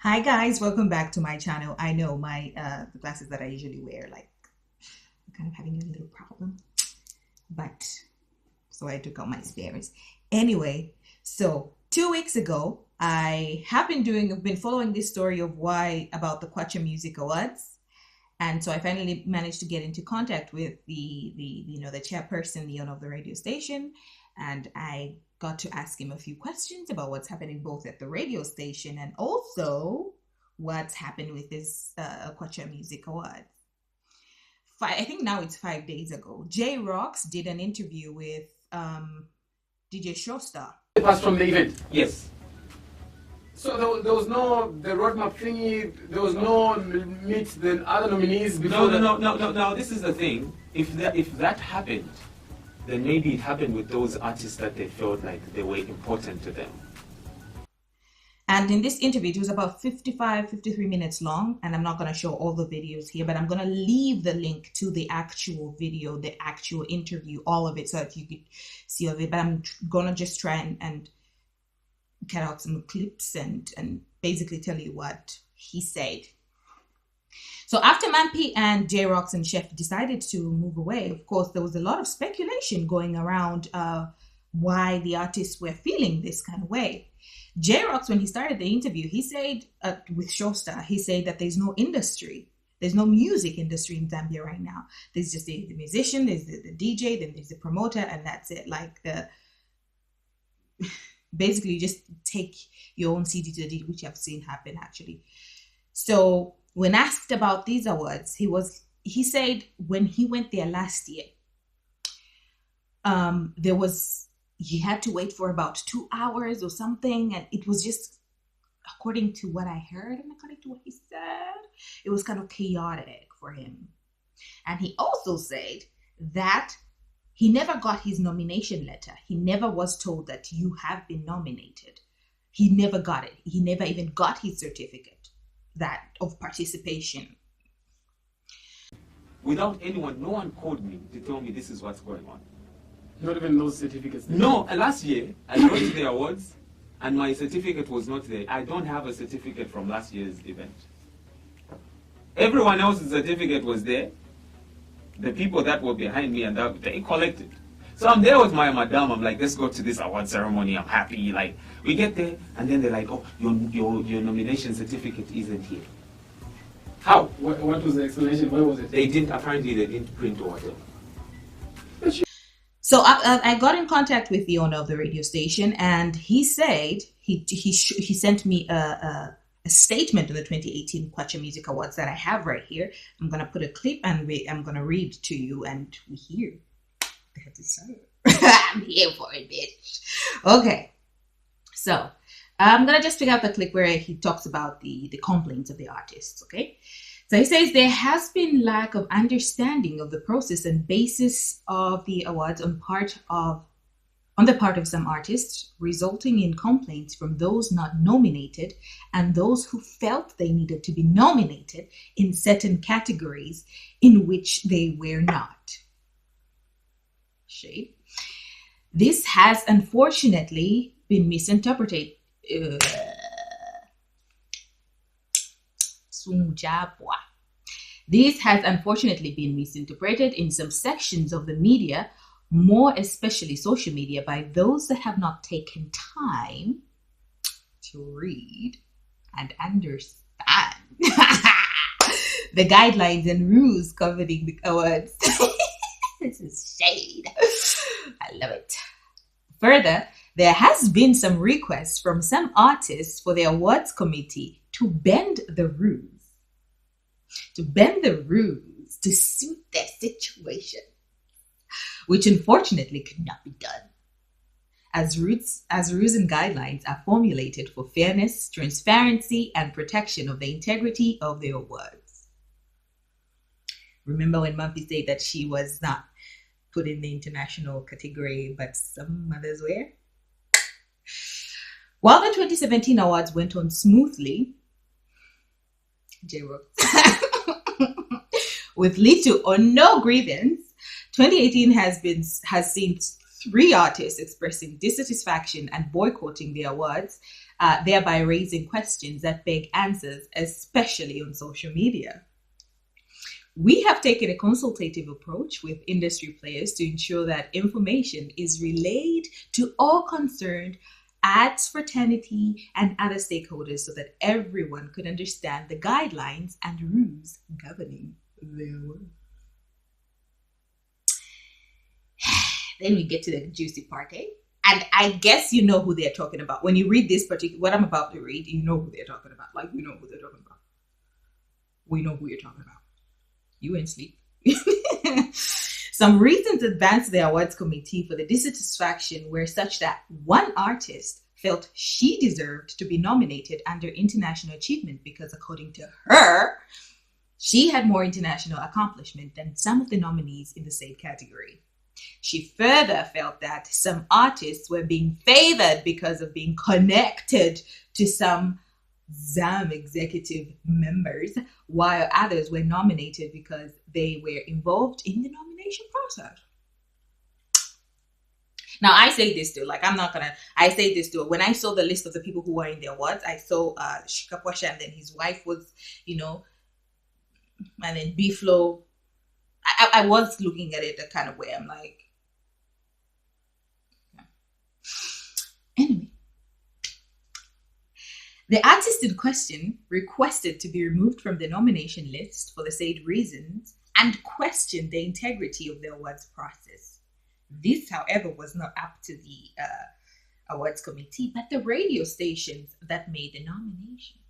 Hi guys, welcome back to my channel. I know my the glasses that I usually wear, like I'm kind of having a little problem, but so I took out my spares. Anyway, so 2 weeks ago, I have been following this story of why about the Kwacha Music Awards, and so I finally managed to get into contact with the chairperson, the owner of the radio station, and I got to ask him a few questions about what's happening both at the radio station and also what's happened with this Kwacha Music Awards. I think now it's 5 days ago. J Rocks did an interview with DJ Showstar. Pass from the event. Yes. So there was no the roadmap thingy. There was no meet the other nominees before. No. This is the thing. If that happened, then maybe it happened with those artists that they felt like they were important to them. And in this interview, it was about 53 minutes long, and I'm not going to show all the videos here, but I'm going to leave the link to the actual video, the actual interview, all of it, so that you could see all of it. But I'm going to just try and cut out some clips and basically tell you what he said. So after Mampi and J-Rocks and Chef decided to move away, of course, there was a lot of speculation going around why the artists were feeling this kind of way. J-Rocks, when he started the interview, he said with Showstar, he said that there's no industry. There's no music industry in Zambia right now. There's just the musician, there's the DJ, then there's the promoter, and that's it. Like basically you just take your own CD to the D, which I've seen happen actually. So when asked about these awards, he said when he went there last year, he had to wait for about 2 hours or something, and it was just, according to what I heard and according to what he said, it was kind of chaotic for him. And he also said that he never got his nomination letter. He never was told that you have been nominated. He never got it. He never even got his certificate of participation. Without anyone, no one called me to tell me this is what's going on. Not even those certificates. No, last year I went to the awards and my certificate was not there. I don't have a certificate from last year's event. Everyone else's certificate was there. The people that were behind me and they collected. So I'm there with my madam. I'm like, let's go to this award ceremony. I'm happy. Like, we get there and then they're like, oh, your nomination certificate isn't here. How? What was the explanation? Where was it? Apparently they didn't print or whatever. So I got in contact with the owner of the radio station, and he said he sent me a statement of the 2018 Kwacha Music Awards that I have right here. I'm gonna put a clip and I'm gonna read to you, and we hear they have to say. I'm here for it, bitch. Okay, so I'm gonna just pick out the clip where he talks about the complaints of the artists. Okay. So he says there has been lack of understanding of the process and basis of the awards on the part of some artists, resulting in complaints from those not nominated and those who felt they needed to be nominated in certain categories in which they were not. Shade. This has unfortunately been misinterpreted. This has unfortunately been misinterpreted in some sections of the media, more especially social media, by those that have not taken time to read and understand the guidelines and rules governing the awards. This is shade. I love it. Further, there has been some requests from some artists for the awards committee to bend the rules. To suit their situation, which unfortunately could not be done, as rules and guidelines are formulated for fairness, transparency, and protection of the integrity of the awards. Remember when Mampi said that she was not put in the international category, but some others were? While the 2017 awards went on smoothly, J-Rocks, with little or no grievance, 2018 has seen 3 artists expressing dissatisfaction and boycotting the awards, thereby raising questions that beg answers, especially on social media. We have taken a consultative approach with industry players to ensure that information is relayed to all concerned, arts fraternity, and other stakeholders so that everyone could understand the guidelines and rules governing their work. Then we get to the juicy part, eh? And I guess you know who they're talking about. When you read this particular, what I'm about to read, you know who they're talking about. Like, we know who they're talking about. We know who you're talking about. You ain't sleep. Some reasons advanced the awards committee for the dissatisfaction were such that one artist felt she deserved to be nominated under international achievement because, according to her, she had more international accomplishment than some of the nominees in the same category. She further felt that some artists were being favored because of being connected to some ZAM executive members, while others were nominated because they were involved in the nomination process. Now, I say this too, like, I say this too. When I saw the list of the people who were in the awards, I saw Kwacha, and then his wife was, and then B-Flow. I was looking at it a kind of way. I'm like, anyway. The artist in question requested to be removed from the nomination list for the said reasons and questioned the integrity of the awards process. This, however, was not up to the awards committee, but the radio stations that made the nomination.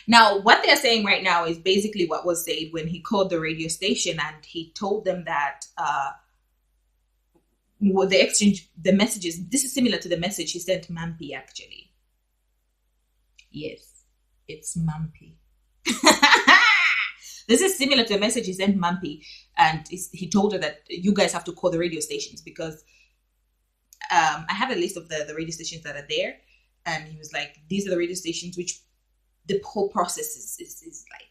Now, what they're saying right now is basically what was said when he called the radio station and he told them that the messages, this is similar to the message he sent Mampi, actually. Yes, it's Mampi. This is similar to a message he sent Mampi, and he told her that you guys have to call the radio stations because I have a list of the radio stations that are there, and he was like, these are the radio stations which the whole process is like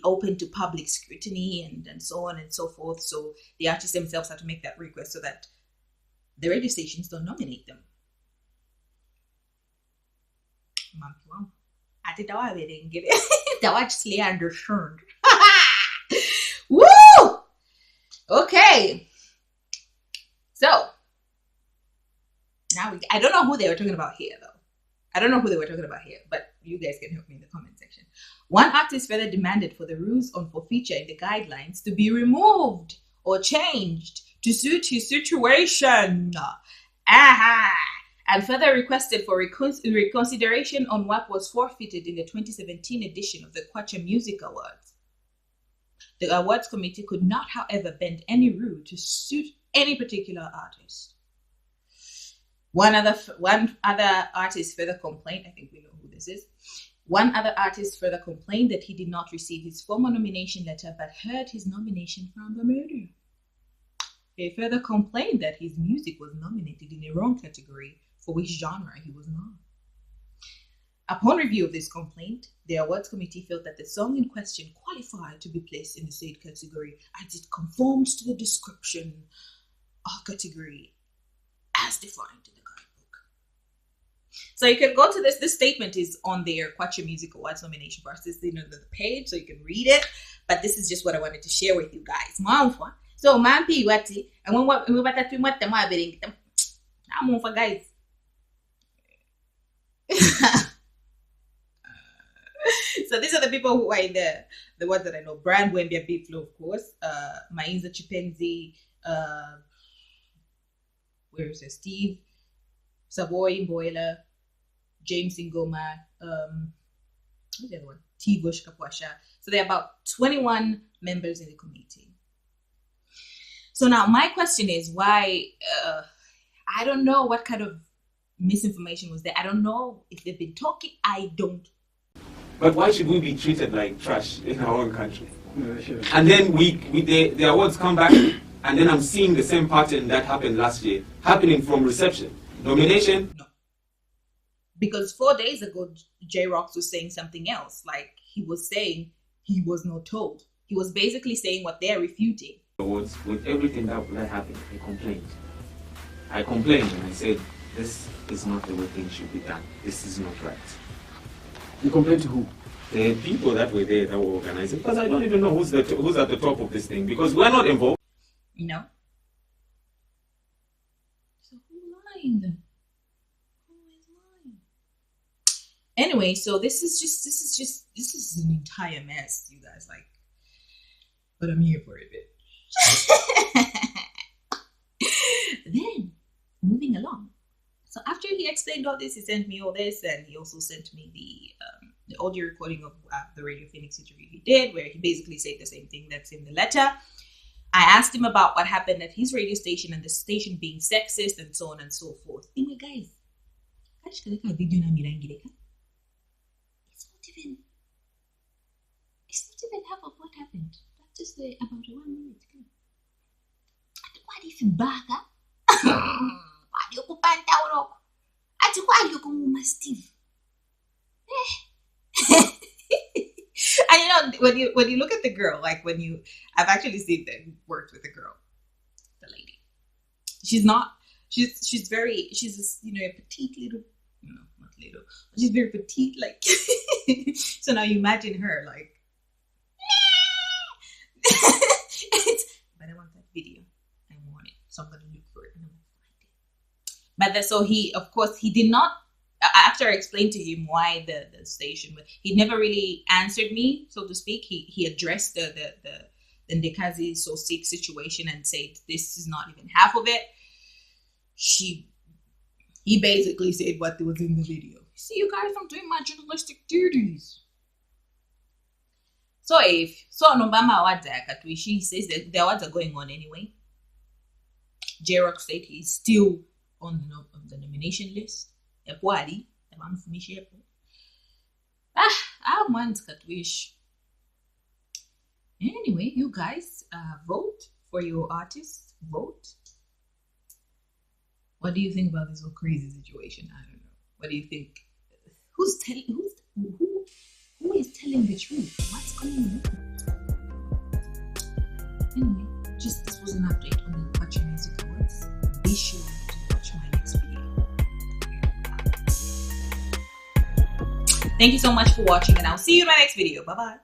open to public scrutiny and so on and so forth. So the artists themselves have to make that request so that the radio stations don't nominate them. I think that they didn't get it. That was actually understood. Woo! Okay. So now I don't know who they were talking about here, though. I don't know who they were talking about here, but you guys can help me in the comment section. One artist further demanded for the rules on forfeiture in the guidelines to be removed or changed to suit his situation. And further requested for reconsideration on what was forfeited in the 2017 edition of the Kwacha Music Awards. The awards committee could not, however, bend any rule to suit any particular artist. One other artist further complained, I think we know who this is. One other artist further complained that he did not receive his formal nomination letter but heard his nomination from the media. He further complained that his music was nominated in a wrong category for which genre he was not. Upon review of this complaint, the awards committee felt that the song in question qualified to be placed in the said category as it conforms to the description of category as defined in the guidebook. So you can go to this statement is on their Kwacha Music Awards nomination process, the page, so you can read it. But this is just what I wanted to share with you guys. So Mampi wati, and when we were talking about them, I'm on for guys. So these are the people who are in the ones that I know. Brand Wembia B-Flow, of course. Mainza Chipenzi, where is it? Steve Savoy Mboela, James Ingoma, what's the other one? T. Bush Kapwasha. So there are about 21 members in the committee. So now my question is why, I don't know what kind of misinformation was there. I don't know if they've been talking. I don't. But why should we be treated like trash in our own country? And then the awards come back, and then I'm seeing the same pattern that happened last year, happening from reception. Nomination? No. Because 4 days ago, J-Rox was saying something else. Like, he was saying he was not told. He was basically saying what they're refuting. Awards, with everything that happened, I complained and I said, this is not the way things should be done. This is not right. You complained to who? The people that were there that were organizing, because I don't even know who's at the top of this thing, because we're not involved. You know? So who lying then? Who is lying? Anyway, so this is an entire mess, you guys, like, but I'm here for it, bitch. Then, moving along. So after he explained all this, he sent me all this, and he also sent me the audio recording of the Radio Phoenix interview he did, where he basically said the same thing that's in the letter. I asked him about what happened at his radio station and the station being sexist and so on and so forth. Anyway, guys, it's not even half of what happened. That's just about 1 minute. What if you back up? What you put down? Why you go, Steve? And you know, when you look at the girl, like I've actually seen them worked with the girl, the lady. She's a petite little, no, not little. She's very petite, like. So now you imagine her, like. But I want that video. I want it, so I'm gonna look for it and I'm gonna find it. But so he did not. After I explained to him why the station, he never really answered me, so to speak. He addressed the Ndekazi so sick situation and said this is not even half of it. He basically said what was in the video. See, you guys, I'm doing my journalistic duties. So Nobama Awards, she says that the awards are going on anyway. J-Rock said he's still on the nomination list. Equality, I want Katwish. Anyway, you guys vote for your artists. Vote. What do you think about this whole crazy situation? I don't know. What do you think? Who is telling the truth? What's going on? Anyway, this was an update on the Kwacha Music Awards. Be sure to watch my next video. Thank you so much for watching, and I'll see you in my next video. Bye-bye.